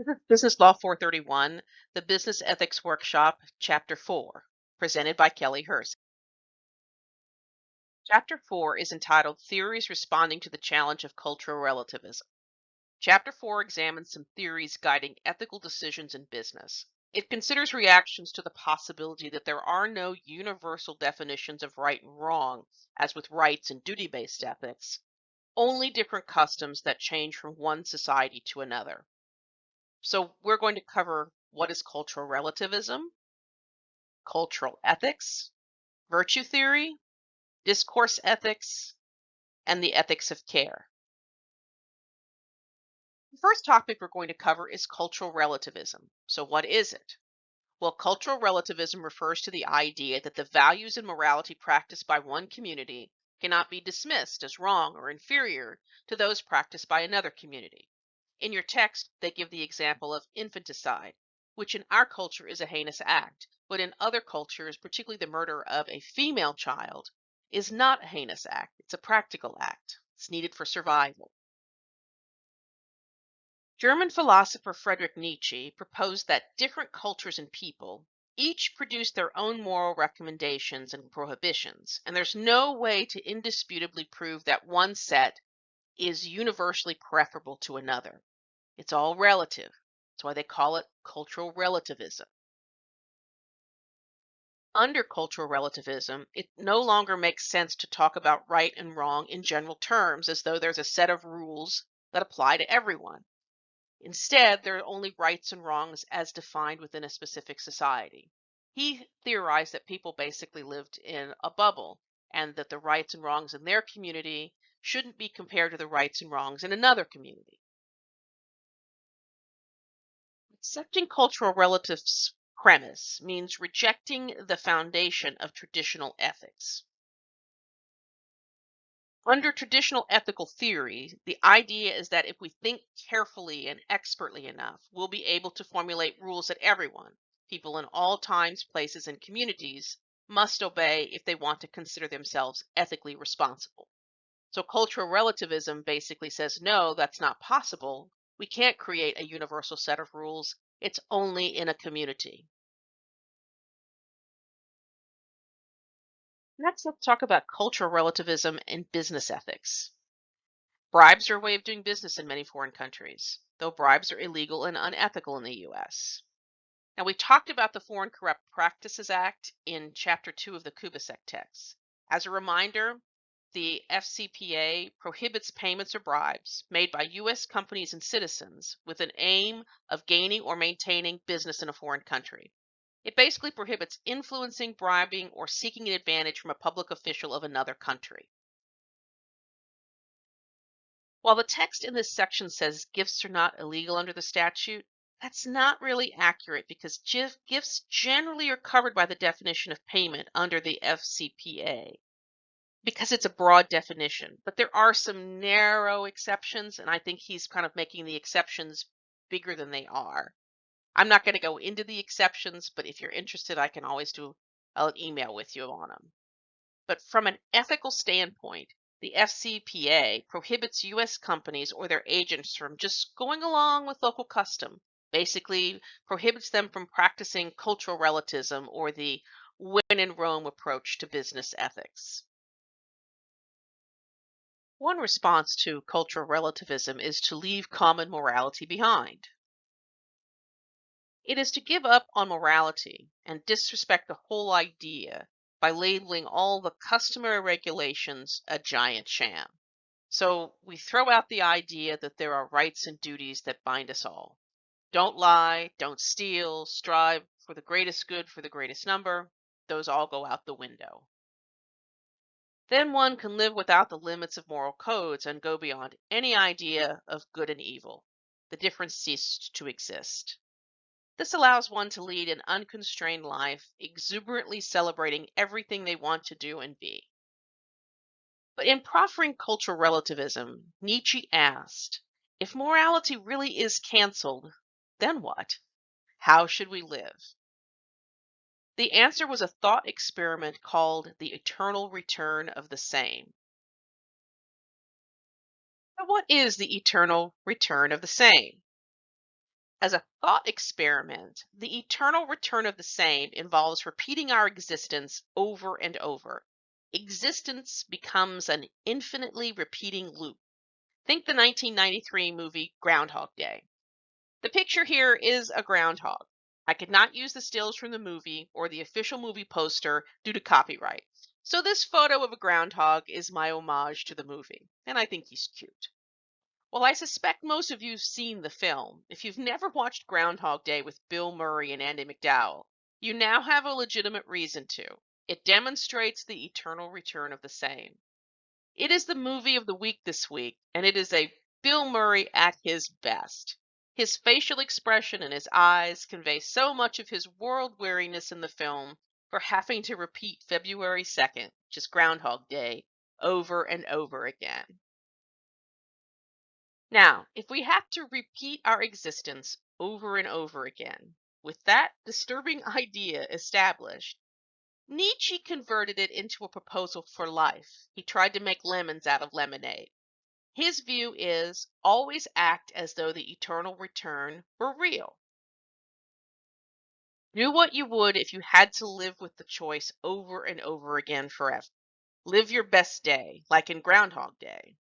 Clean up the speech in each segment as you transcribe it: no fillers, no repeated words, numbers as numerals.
This is Business Law 431, the Business Ethics Workshop, Chapter 4, presented by Kelly Hurst. Chapter 4 is entitled Theories Responding to the Challenge of Cultural Relativism. Chapter 4 examines some theories guiding ethical decisions in business. It considers reactions to the possibility that there are no universal definitions of right and wrong, as with rights and duty-based ethics, only different customs that change from one society to another. So we're going to cover what is cultural relativism, cultural ethics, virtue theory, discourse ethics, and the ethics of care. The first topic we're going to cover is cultural relativism. So what is it? Well, cultural relativism refers to the idea that the values and morality practiced by one community cannot be dismissed as wrong or inferior to those practiced by another community. In your text, they give the example of infanticide, which in our culture is a heinous act, but in other cultures, particularly the murder of a female child, is not a heinous act. It's a practical act. It's needed for survival. German philosopher Friedrich Nietzsche proposed that different cultures and people each produce their own moral recommendations and prohibitions, and there's no way to indisputably prove that one set is universally preferable to another. It's all relative. That's why they call it cultural relativism. Under cultural relativism, it no longer makes sense to talk about right and wrong in general terms as though there's a set of rules that apply to everyone. Instead, there are only rights and wrongs as defined within a specific society. He theorized that people basically lived in a bubble and that the rights and wrongs in their community shouldn't be compared to the rights and wrongs in another community. Accepting cultural relatives' premise means rejecting the foundation of traditional ethics. Under traditional ethical theory, the idea is that if we think carefully and expertly enough, we'll be able to formulate rules that everyone, people in all times, places, and communities, must obey if they want to consider themselves ethically responsible. So cultural relativism basically says, no, that's not possible. We can't create a universal set of rules. It's only in a community. Next, let's talk about cultural relativism and business ethics. Bribes are a way of doing business in many foreign countries, though bribes are illegal and unethical in the US. Now, we talked about the Foreign Corrupt Practices Act in Chapter 2 of the Kubisek text. As a reminder, the FCPA prohibits payments or bribes made by U.S. companies and citizens with an aim of gaining or maintaining business in a foreign country. It basically prohibits influencing, bribing, or seeking an advantage from a public official of another country. While the text in this section says gifts are not illegal under the statute, that's not really accurate because gifts generally are covered by the definition of payment under the FCPA because it's a broad definition. But there are some narrow exceptions, and I think he's kind of making the exceptions bigger than they are. I'm not going to go into the exceptions, but if you're interested, I can always do an email with you on them. But from an ethical standpoint, the FCPA prohibits U.S. companies or their agents from just going along with local custom, basically prohibits them from practicing cultural relativism or the when in Rome approach to business ethics. One response to cultural relativism is to leave common morality behind. It is to give up on morality and disrespect the whole idea by labeling all the customary regulations a giant sham. So we throw out the idea that there are rights and duties that bind us all. Don't lie, don't steal, strive for the greatest good for the greatest number. Those all go out the window. Then one can live without the limits of moral codes and go beyond any idea of good and evil. The difference ceased to exist. This allows one to lead an unconstrained life, exuberantly celebrating everything they want to do and be. But in proffering cultural relativism, Nietzsche asked, if morality really is canceled, then what? How should we live? The answer was a thought experiment called the eternal return of the same. Now, what is the eternal return of the same? As a thought experiment, the eternal return of the same involves repeating our existence over and over. Existence becomes an infinitely repeating loop. Think the 1993 movie Groundhog Day. The picture here is a groundhog. I could not use the stills from the movie or the official movie poster due to copyright. So this photo of a groundhog is my homage to the movie, and I think he's cute. Well, I suspect most of you've seen the film. If you've never watched Groundhog Day with Bill Murray and Andy McDowell, you now have a legitimate reason to. It demonstrates the eternal return of the same. It is the movie of the week this week, and it is a Bill Murray at his best. His facial expression and his eyes convey so much of his world weariness in the film for having to repeat February 2nd, which is Groundhog Day, over and over again. Now, if we have to repeat our existence over and over again, with that disturbing idea established, Nietzsche converted it into a proposal for life. He tried to make lemons out of lemonade. His view is always act as though the eternal return were real. Do what you would if you had to live with the choice over and over again forever. Live your best day, like in Groundhog Day.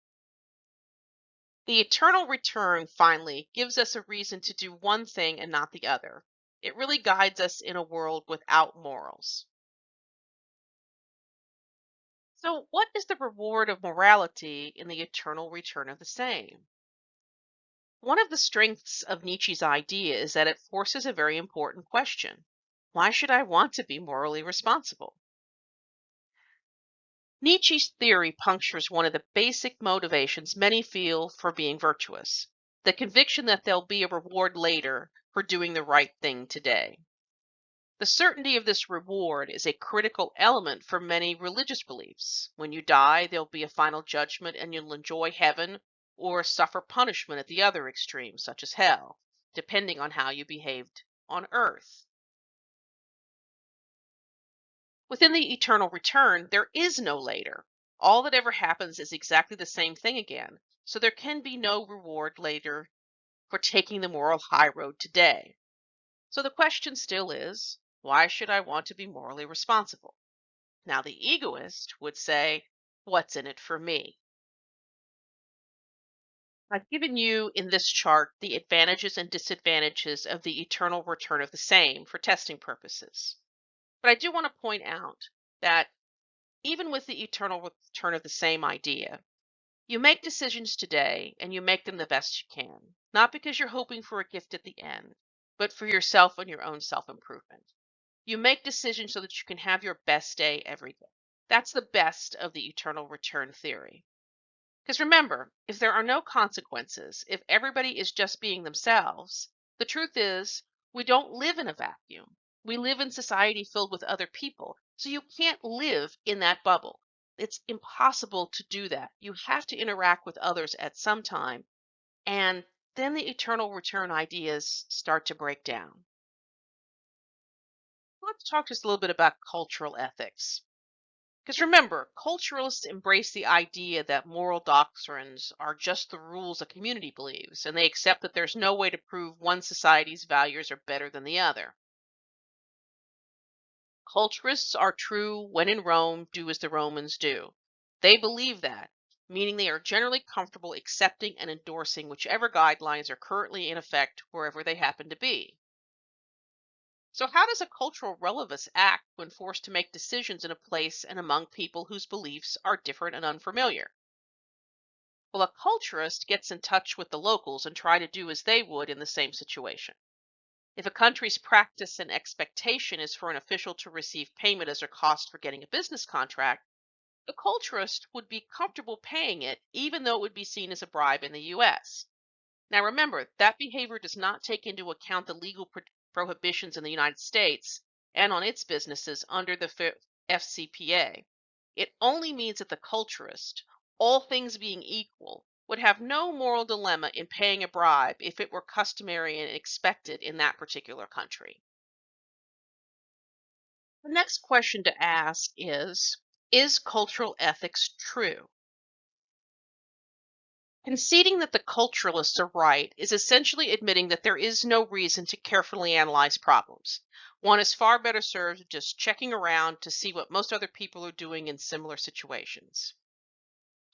The eternal return, finally, gives us a reason to do one thing and not the other. It really guides us in a world without morals. So, what is the reward of morality in the eternal return of the same? One of the strengths of Nietzsche's idea is that it forces a very important question. Why should I want to be morally responsible? Nietzsche's theory punctures one of the basic motivations many feel for being virtuous, the conviction that there'll be a reward later for doing the right thing today. The certainty of this reward is a critical element for many religious beliefs. When you die, there'll be a final judgment and you'll enjoy heaven or suffer punishment at the other extreme, such as hell, depending on how you behaved on earth. Within the eternal return, there is no later. All that ever happens is exactly the same thing again. So there can be no reward later for taking the moral high road today. So the question still is, why should I want to be morally responsible? Now, the egoist would say, what's in it for me? I've given you in this chart the advantages and disadvantages of the eternal return of the same for testing purposes. But I do want to point out that even with the eternal return of the same idea, you make decisions today and you make them the best you can, not because you're hoping for a gift at the end, but for yourself and your own self improvement. You make decisions so that you can have your best day every day. That's the best of the eternal return theory. Because remember, if there are no consequences, if everybody is just being themselves, the truth is we don't live in a vacuum. We live in society filled with other people. So you can't live in that bubble. It's impossible to do that. You have to interact with others at some time. And then the eternal return ideas start to break down. Let's talk just a little bit about cultural ethics. Because remember, culturalists embrace the idea that moral doctrines are just the rules a community believes, and they accept that there's no way to prove one society's values are better than the other. Culturists are true when in Rome, do as the Romans do. They believe that, meaning they are generally comfortable accepting and endorsing whichever guidelines are currently in effect wherever they happen to be. So, how does a cultural relativist act when forced to make decisions in a place and among people whose beliefs are different and unfamiliar? Well, a culturist gets in touch with the locals and try to do as they would in the same situation. If a country's practice and expectation is for an official to receive payment as their cost for getting a business contract, the culturist would be comfortable paying it even though it would be seen as a bribe in the US. Now remember, that behavior does not take into account the legal prohibitions in the United States and on its businesses under the FCPA. It only means that the culturist, all things being equal, would have no moral dilemma in paying a bribe if it were customary and expected in that particular country. The next question to ask is cultural ethics true? Conceding that the culturalists are right is essentially admitting that there is no reason to carefully analyze problems. One is far better served just checking around to see what most other people are doing in similar situations.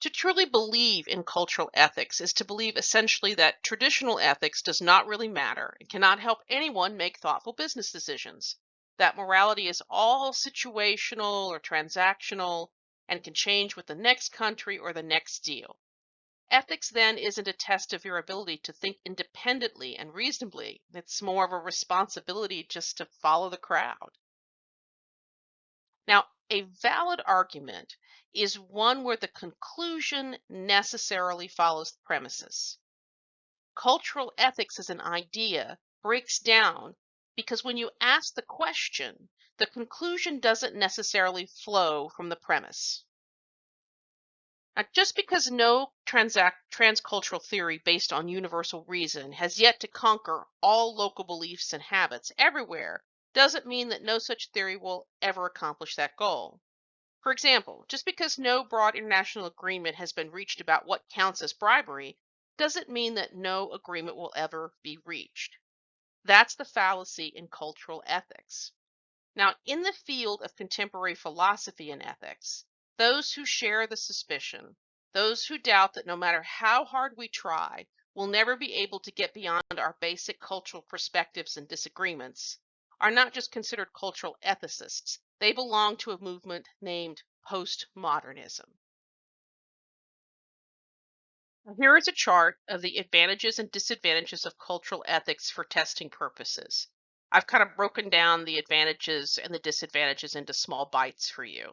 To truly believe in cultural ethics is to believe essentially that traditional ethics does not really matter and cannot help anyone make thoughtful business decisions. That morality is all situational or transactional and can change with the next country or the next deal. Ethics then isn't a test of your ability to think independently and reasonably. It's more of a responsibility just to follow the crowd. Now, a valid argument is one where the conclusion necessarily follows the premises. Cultural ethics as an idea breaks down because when you ask the question, the conclusion doesn't necessarily flow from the premise. Just because no transcultural theory based on universal reason has yet to conquer all local beliefs and habits everywhere doesn't mean that no such theory will ever accomplish that goal. For example, just because no broad international agreement has been reached about what counts as bribery doesn't mean that no agreement will ever be reached. That's the fallacy in cultural ethics. Now, in the field of contemporary philosophy and ethics, those who share the suspicion, those who doubt that no matter how hard we try, we'll never be able to get beyond our basic cultural perspectives and disagreements, are not just considered cultural ethicists, they belong to a movement named postmodernism. Here is a chart of the advantages and disadvantages of cultural ethics for testing purposes. I've kind of broken down the advantages and the disadvantages into small bites for you.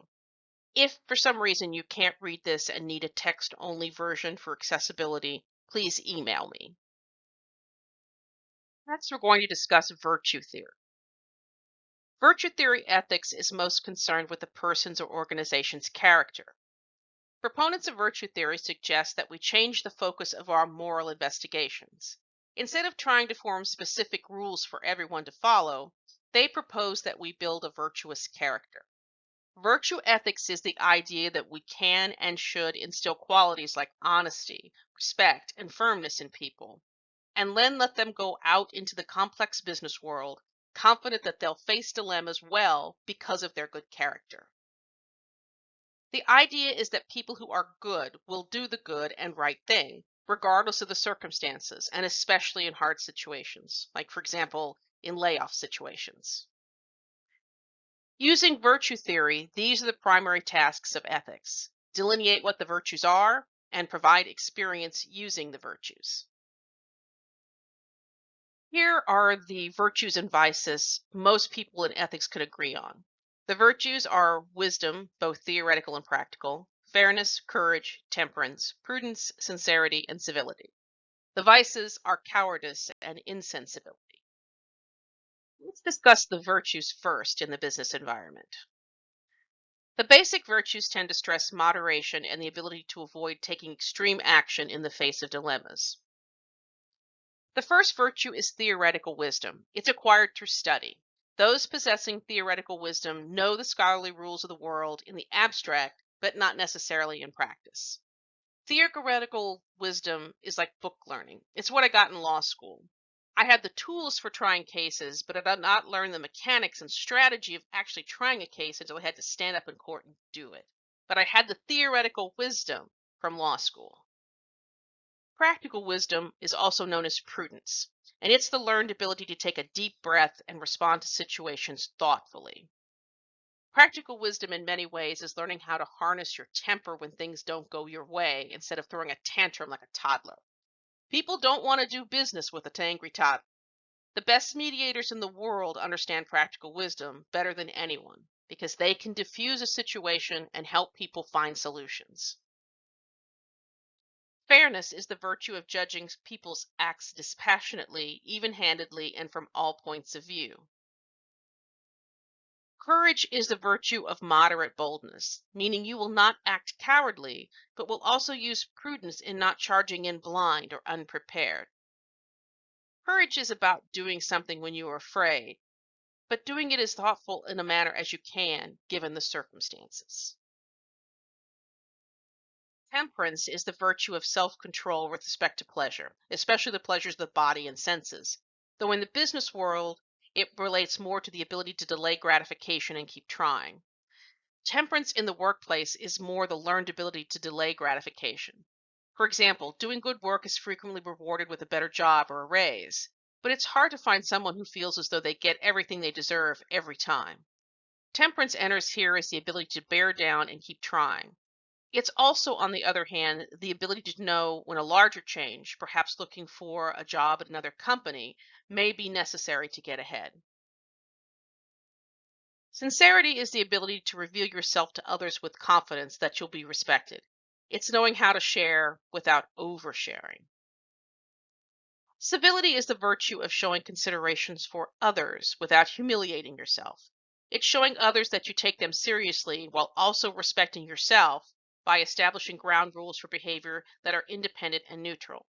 If for some reason you can't read this and need a text only version for accessibility, please email me. Next, we're going to discuss virtue theory. Virtue theory ethics is most concerned with a person's or organization's character. Proponents of virtue theory suggest that we change the focus of our moral investigations. Instead of trying to form specific rules for everyone to follow, they propose that we build a virtuous character. Virtue ethics is the idea that we can and should instill qualities like honesty, respect, and firmness in people, and then let them go out into the complex business world, confident that they'll face dilemmas well because of their good character. The idea is that people who are good will do the good and right thing, regardless of the circumstances, and especially in hard situations, like, for example, in layoff situations. Using virtue theory, these are the primary tasks of ethics: delineate what the virtues are and provide experience using the virtues. Here are the virtues and vices most people in ethics could agree on. The virtues are wisdom, both theoretical and practical, fairness, courage, temperance, prudence, sincerity, and civility. The vices are cowardice and insensibility. Let's discuss the virtues first in the business environment. The basic virtues tend to stress moderation and the ability to avoid taking extreme action in the face of dilemmas. The first virtue is theoretical wisdom. It's acquired through study. Those possessing theoretical wisdom know the scholarly rules of the world in the abstract, but not necessarily in practice. Theoretical wisdom is like book learning. It's what I got in law school. I had the tools for trying cases, but I did not learn the mechanics and strategy of actually trying a case until I had to stand up in court and do it. But I had the theoretical wisdom from law school. Practical wisdom is also known as prudence, and it's the learned ability to take a deep breath and respond to situations thoughtfully. Practical wisdom, in many ways, is learning how to harness your temper when things don't go your way instead of throwing a tantrum like a toddler. People don't want to do business with a angry toddler. The best mediators in the world understand practical wisdom better than anyone because they can diffuse a situation and help people find solutions. Fairness is the virtue of judging people's acts dispassionately, even-handedly, and from all points of view. Courage is the virtue of moderate boldness, meaning you will not act cowardly, but will also use prudence in not charging in blind or unprepared. Courage is about doing something when you are afraid, but doing it as thoughtful in a manner as you can, given the circumstances. Temperance is the virtue of self control with respect to pleasure, especially the pleasures of the body and senses. Though in the business world, it relates more to the ability to delay gratification and keep trying. Temperance in the workplace is more the learned ability to delay gratification. For example, doing good work is frequently rewarded with a better job or a raise, but it's hard to find someone who feels as though they get everything they deserve every time. Temperance enters here as the ability to bear down and keep trying. It's also, on the other hand, the ability to know when a larger change, perhaps looking for a job at another company, may be necessary to get ahead. Sincerity is the ability to reveal yourself to others with confidence that you'll be respected. It's knowing how to share without oversharing. Civility is the virtue of showing considerations for others without humiliating yourself. It's showing others that you take them seriously while also respecting yourself by establishing ground rules for behavior that are independent and neutral.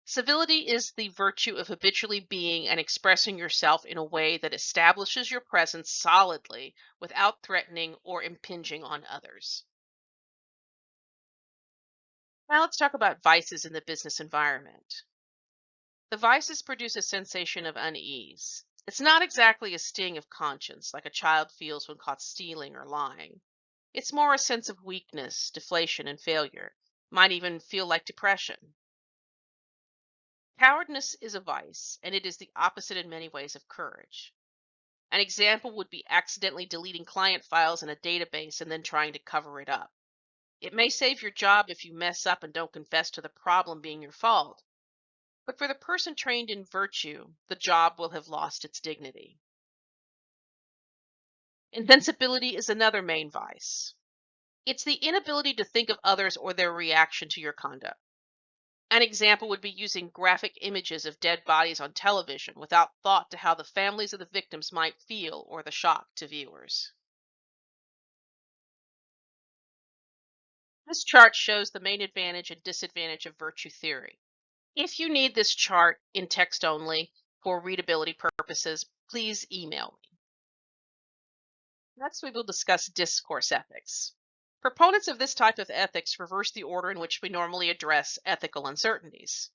Civility is the virtue of habitually being and expressing yourself in a way that establishes your presence solidly without threatening or impinging on others. Now let's talk about vices in the business environment. The vices produce a sensation of unease. It's not exactly a sting of conscience like a child feels when caught stealing or lying. It's more a sense of weakness, deflation, and failure. Might even feel like depression. Cowardice is a vice, and it is the opposite in many ways of courage. An example would be accidentally deleting client files in a database and then trying to cover it up. It may save your job if you mess up and don't confess to the problem being your fault, but for the person trained in virtue, the job will have lost its dignity. Insensibility is another main vice. It's the inability to think of others or their reaction to your conduct. An example would be using graphic images of dead bodies on television without thought to how the families of the victims might feel or the shock to viewers. This chart shows the main advantage and disadvantage of virtue theory. If you need this chart in text only for readability purposes, please email me. Next, we will discuss discourse ethics. Proponents of this type of ethics reverse the order in which we normally address ethical uncertainties.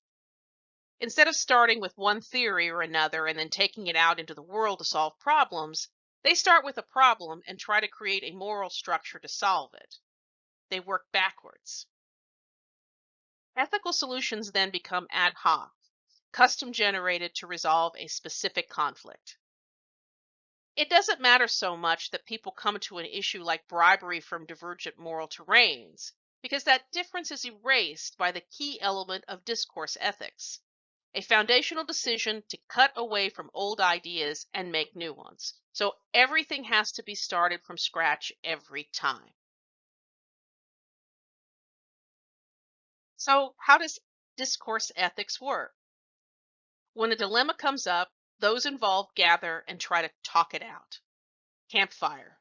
Instead of starting with one theory or another and then taking it out into the world to solve problems, they start with a problem and try to create a moral structure to solve it. They work backwards. Ethical solutions then become ad hoc, custom generated to resolve a specific conflict. It doesn't matter so much that people come to an issue like bribery from divergent moral terrains, because that difference is erased by the key element of discourse ethics, a foundational decision to cut away from old ideas and make new ones. So everything has to be started from scratch every time. So, how does discourse ethics work? When a dilemma comes up, those involved gather and try to talk it out. Campfire.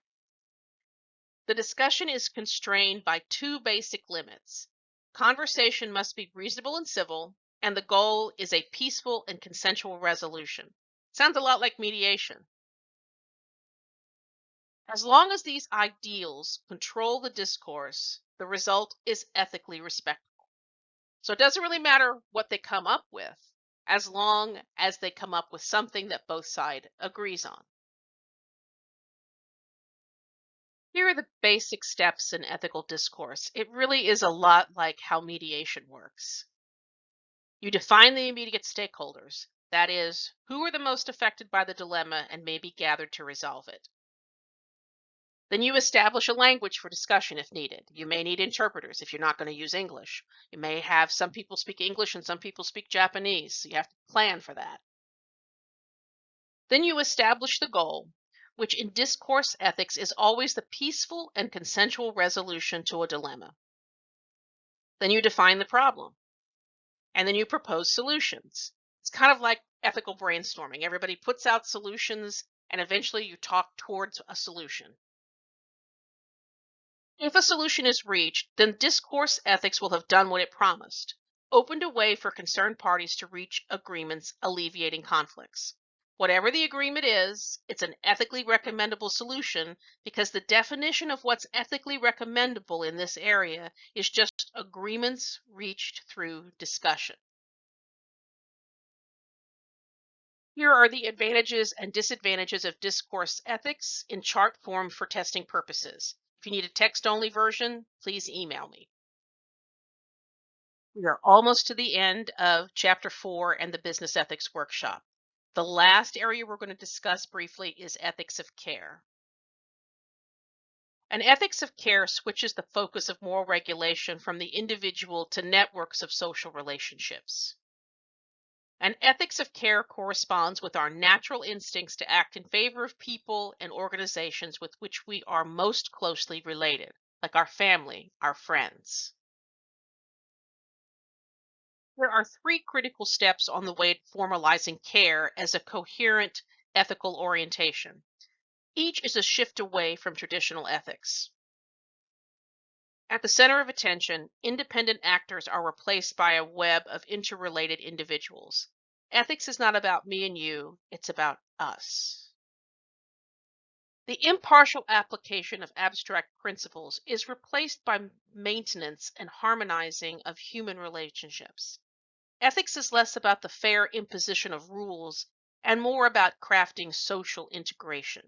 The discussion is constrained by two basic limits. Conversation must be reasonable and civil, and the goal is a peaceful and consensual resolution. Sounds a lot like mediation. As long as these ideals control the discourse, the result is ethically respectable. So it doesn't really matter what they come up with, as long as they come up with something that both sides agrees on. Here are the basic steps in ethical discourse. It really is a lot like how mediation works. You define the immediate stakeholders, that is, who are the most affected by the dilemma and may be gathered to resolve it. Then you establish a language for discussion if needed. You may need interpreters if you're not going to use English. You may have some people speak English and some people speak Japanese, so you have to plan for that. Then you establish the goal, which in discourse ethics is always the peaceful and consensual resolution to a dilemma. Then you define the problem, and then you propose solutions. It's kind of like ethical brainstorming. Everybody puts out solutions, and eventually you talk towards a solution. If a solution is reached, then discourse ethics will have done what it promised, opened a way for concerned parties to reach agreements alleviating conflicts. Whatever the agreement is, it's an ethically recommendable solution because the definition of what's ethically recommendable in this area is just agreements reached through discussion. Here are the advantages and disadvantages of discourse ethics in chart form for testing purposes. If you need a text-only version, please email me. We are almost to the end of Chapter 4 and the Business Ethics Workshop. The last area we're going to discuss briefly is ethics of care. An ethics of care switches the focus of moral regulation from the individual to networks of social relationships. An ethics of care corresponds with our natural instincts to act in favor of people and organizations with which we are most closely related, like our family, our friends. There are three critical steps on the way to formalizing care as a coherent ethical orientation. Each is a shift away from traditional ethics. At the center of attention, independent actors are replaced by a web of interrelated individuals. Ethics is not about me and you, it's about us. The impartial application of abstract principles is replaced by maintenance and harmonizing of human relationships. Ethics is less about the fair imposition of rules and more about crafting social integration.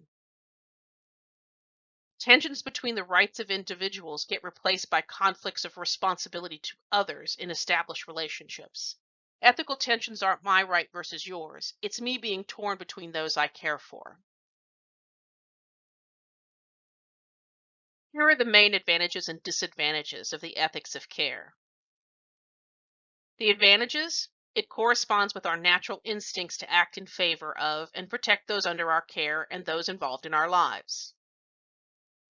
Tensions between the rights of individuals get replaced by conflicts of responsibility to others in established relationships. Ethical tensions aren't my right versus yours. It's me being torn between those I care for. Here are the main advantages and disadvantages of the ethics of care. The advantages: it corresponds with our natural instincts to act in favor of and protect those under our care and those involved in our lives.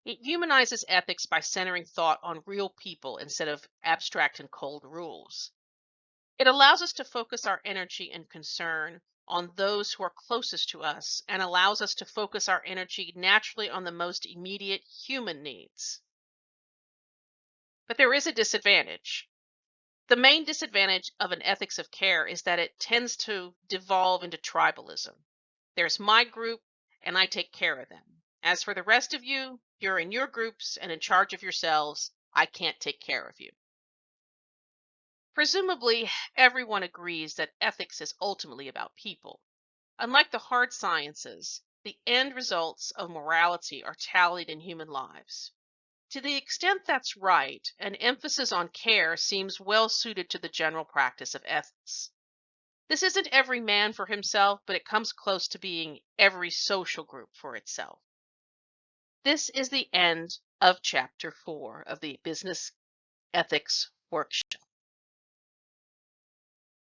It humanizes ethics by centering thought on real people instead of abstract and cold rules. It allows us to focus our energy and concern on those who are closest to us and allows us to focus our energy naturally on the most immediate human needs. But there is a disadvantage. The main disadvantage of an ethics of care is that it tends to devolve into tribalism. There's my group, and I take care of them. As for the rest of you, you're in your groups and in charge of yourselves. I can't take care of you. Presumably, everyone agrees that ethics is ultimately about people. Unlike the hard sciences, the end results of morality are tallied in human lives. To the extent that's right, an emphasis on care seems well suited to the general practice of ethics. This isn't every man for himself, but it comes close to being every social group for itself. This is the end of Chapter 4 of the Business Ethics Workshop.